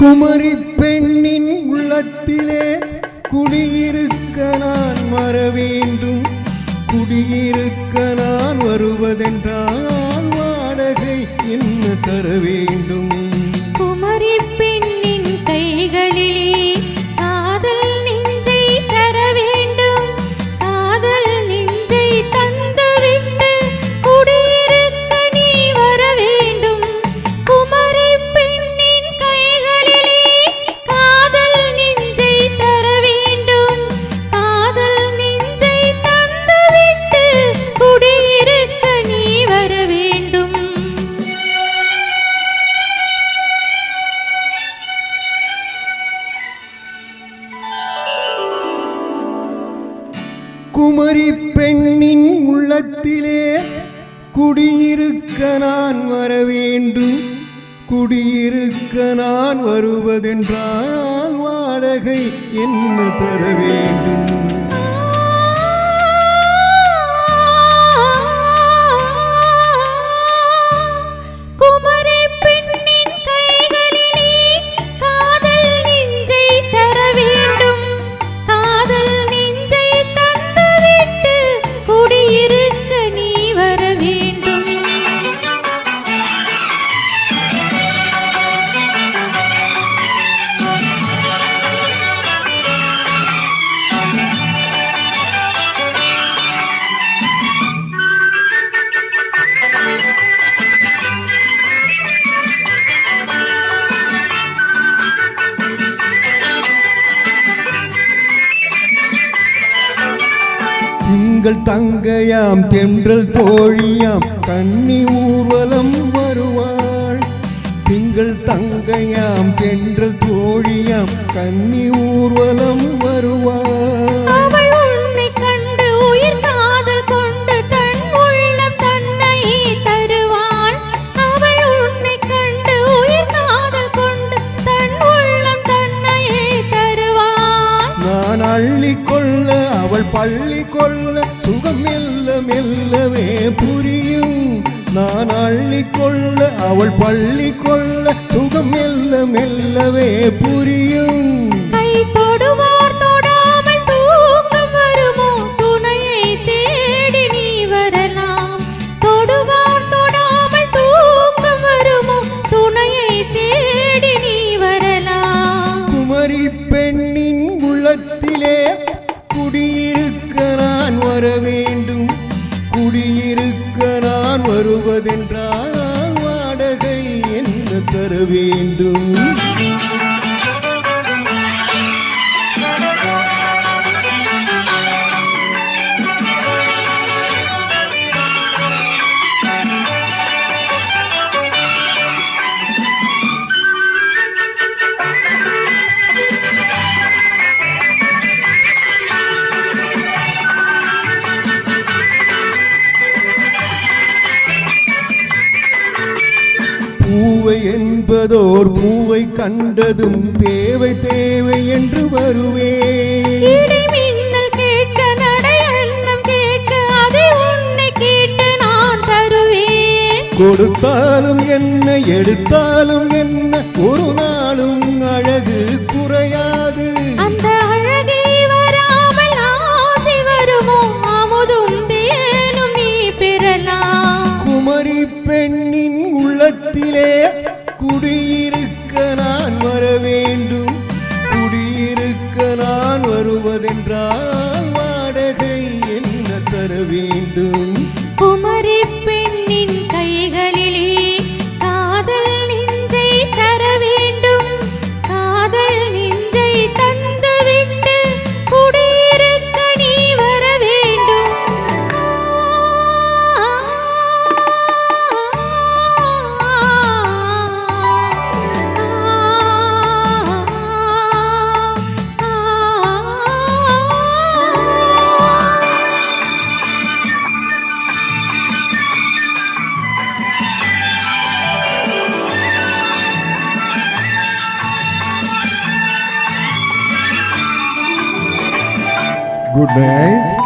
குமரி பெண்ணின் உள்ளத்திலே குடியிருக்க நான் வர வேண்டும். குடியிருக்க நான் வருவதென்றால் வாடகை என்ன தர வேண்டும்? குமரி பெண்ணின் கைகளிலே காதல் நெஞ்சை தர வேண்டும். காதல் நெஞ்சை தந்துவிட்டு குடியிருக்க நீ வர வேண்டும். குமரி பெண்ணின் கைகளிலே காதல் நெஞ்சை தர வேண்டும். காதல் நெஞ்சை தந்துவிட்டு குடியிருக்க நீ வர வேண்டும். குமரி பெண்ணின் உள்ளத்திலே குடியிருக்க நான் வர வேண்டும். குடியிருக்க நான் வருவதென்றால் வாடகை என்ன தர வேண்டும்? குமரி பெண்ணின் கைகளிலே காதல் நெஞ்சை தர வேண்டும். காதல் நெஞ்சை தந்துவிட்டு குடியிருக்க நீ வர வேண்டும். திங்கள் தங்கையாம் தென்றல் தோழியாம் கன்னி ஊர்வலம் வருவாள். திங்கள் தங்கையாம் தென்றல் தோழியாம் கன்னி ஊர்வலம் வருவாள். அவள் உன்னை கண்டு உயிர் காதல் கொண்டு தன் உள்ளம் தன்னையே தருவாள். அவள் உன்னை கண்டு உயிர் காதல் கொண்டு தன் உள்ளம் தன்னையே தருவாள். நான் அள்ளிக்கொள்ள அவள் பள்ளி கொள்ள சுகம் மெல்ல மெல்லவே புரியும். நான் அள்ளிக்கொள்ள அவள் பள்ளி கொள்ள சுகம் மெல்ல மெல்லவே புரியும். கை தொடுவார் தொடாமல் தூக்கம் வருமோ? துணையை தேடி நீ வரலாம். தொடுவார் தொடாமல் தூக்கம் வருமோ? துணையை தேடி நீ வரலாம். குமரி பெண்ணின் உள்ளத்திலே குடியிருக்க நான் வர வேண்டும். குடியிருக்க நான் வருவதென்றால் வாடகை என்ன தர வேண்டும்? பூவை என்பதோர் பூவை கண்டதும் தேவை தேவை என்று வருவேன். இடிமின்னல் கேட்க நடை அன்னம் கேட்க அதை உன்னை கேட்டு நான் தருவேன். கொடுத்தாலும் என்ன எடுத்தாலும் என்ன ஒரு நாளும் அழகு குறையாது. அந்த அழகே வராமல் ஆசை வருமோ? அமுதும் தேனும் நீ பெறலாம். குமரி பெண்ணின் உள்ளத்திலே குடியிருக்க நான் வர வேண்டும். குடியிருக்க நான் வருவதென்றால் வாடகை என்ன தர வேண்டும்? குமரி பெண்ணின் கைகளிலே காதல் நெஞ்சை தர வேண்டும். காதல் நெஞ்சை தந்துவிட்டு குடியிருக்க நீ வர வேண்டும். Good night.